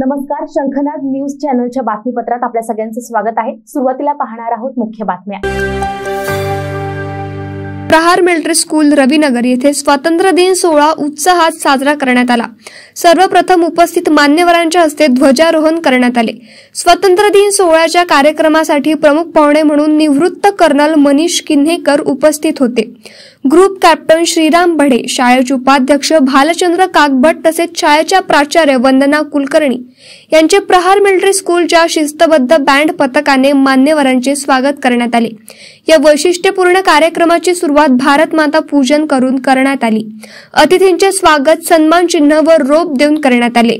नमस्कार, शंखनाद न्यूज चॅनलच्या बातमीपत्रात आपल्या सगळ्यांचं स्वागत आहे। सुरुवातीला पाहणार आहोत मुख्य बातम्या। प्रहार मिलिटरी स्कूल रविनगर येथे स्वातंत्र्य दिन सोहळा उत्साहात साजरा करण्यात आला। सर्वप्रथम उपस्थित मान्यवरांच्या हस्ते ध्वजारोहण करण्यात आले। स्वातंत्र्य दिन सोहळ्याच्या कार्यक्रमासाठी प्रमुख पाहुणे म्हणून निवृत्त कर्नल मनीष किन्हेकर उपस्थित होते। ग्रुप कॅप्टन श्रीराम बढे, शाळेचे उपाध्यक्ष भालचंद्र काकभट तसेच शाळेच्या प्राचार्य वंदना कुलकर्णी यांचे प्रहार मिलिटरी स्कूलच्या शिस्तबद्ध बँड पथकाने मान्यवरांचे स्वागत करण्यात आले। या वैशिष्ट्यपूर्ण कार्यक्रमाची सुरुवात भारत माता पूजन करून करण्यात आली। अतिथींचे स्वागत सन्मान चिन्ह व रोप देऊन करण्यात आले।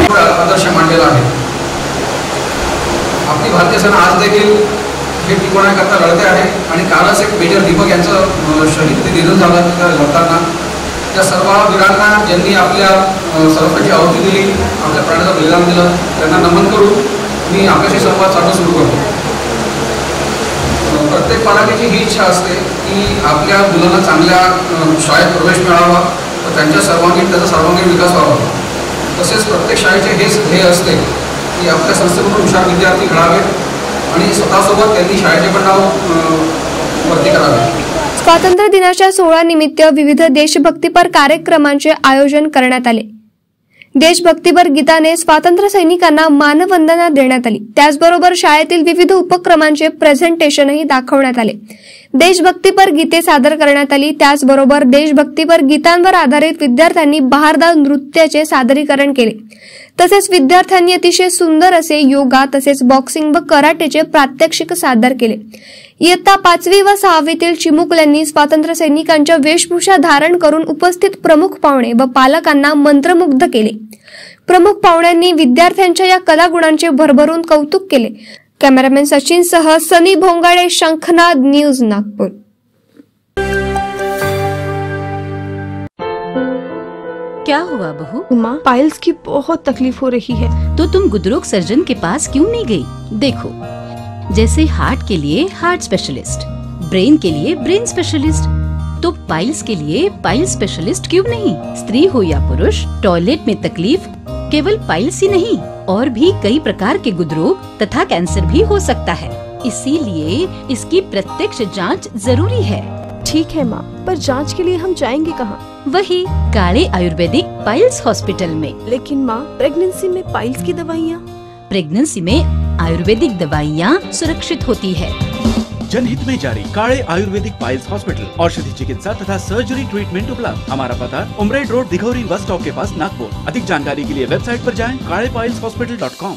आदर्श मांडलेला आहे। आपली भारतीय सेना आज देखील हे टिकवण्याकरता लढते आहे आणि कालच एक मेजर दीपक यांचं शहीद निधन झालं लढताना त्या सर्व वीरांना ज्यांनी आपल्या सर्वस्वाची आहुती दिली, आपल्या प्राणाचं बलिदान दिलं, त्यांना नमन करून मी आपल्याशी संवाद साधणं सुरू करतो। प्रत्येक पालकाची ही इच्छा असते की आपल्या मुलांना चांगल्या शाळेत प्रवेश मिळावा व त्याचा सर्वांगीण विकास व्हावा। तसेच प्रत्येक शाळेचे हेच ध्येय असते की आपल्या संस्थेकडून हुशार विद्यार्थी घडावेत आणि स्वतःसोबत त्यांनी शाळेचे पण नाव वरती करावे। स्वातंत्र्य दिनाच्या सोहळ्यानिमित्त विविध देशभक्तीपर कार्यक्रमांचे आयोजन करण्यात आले। देशभक्तीपर गीताने स्वातंत्र्य सैनिकांना मानवंदना देण्यात आली। त्याचबरोबर शाळेतील विविध उपक्रमांचे प्रेझेंटेशनही दाखवण्यात आले। देशभक्तीपर गीते सादर करण्यात आली। त्याचबरोबर देशभक्तीपर गीतांवर आधारित विद्यार्थ्यांनी बहारदार नृत्याचे सादरीकरण केले। तसेच विद्यार्थ्यांनी अतिशय सुंदर असे योगा तसेच बॉक्सिंग व कराटेचे प्रात्यक्षिक सादर केले। इयत्ता 5वी व 6वीतील चिमुकल्यांनी स्वातंत्र्य सैनिकांच्या वेशभूषा धारण करून उपस्थित प्रमुख पाहुणे व पालकांना मंत्रमुग्ध केले। प्रमुख पाहुण्यांनी विद्यार्थ्यांच्या या कलागुणांचे भरभरून कौतुक केले। कॅमेरामॅन सचिन सह सनी भोंगाडे, शंखनाद न्यूज, नागपूर। क्या हुआ बहू? माँ, पाइल्स की बहुत तकलीफ हो रही है। तो तुम गुदरोग सर्जन के पास क्यों नहीं गई? देखो, जैसे हार्ट के लिए हार्ट स्पेशलिस्ट, ब्रेन के लिए ब्रेन स्पेशलिस्ट, तो पाइल्स के लिए पाइल स्पेशलिस्ट क्यों नहीं? स्त्री हो या पुरुष, टॉयलेट में तकलीफ केवल पाइल्स ही नहीं और भी कई प्रकार के गुदरोग तथा कैंसर भी हो सकता है। इसीलिए इसकी प्रत्यक्ष जांच जरूरी है। ठीक है माँ, पर जांच के लिए हम जाएंगे कहाँ? वही काले आयुर्वेदिक पाइल्स हॉस्पिटल में। लेकिन माँ, प्रेगनेंसी में पाइल्स की दवाइयाँ? प्रेगनेंसी में आयुर्वेदिक दवाइयाँ सुरक्षित होती है। जनहित में जारी। काले आयुर्वेदिक पाइल्स हॉस्पिटल, औषधि चिकित्सा तथा सर्जरी ट्रीटमेंट उपलब्ध। हमारा पता उमरेड रोड, दिघौरी बस स्टॉप के पास, नागपुर। अधिक जानकारी के लिए वेबसाइट पर जाएं kalepileshhospital.com।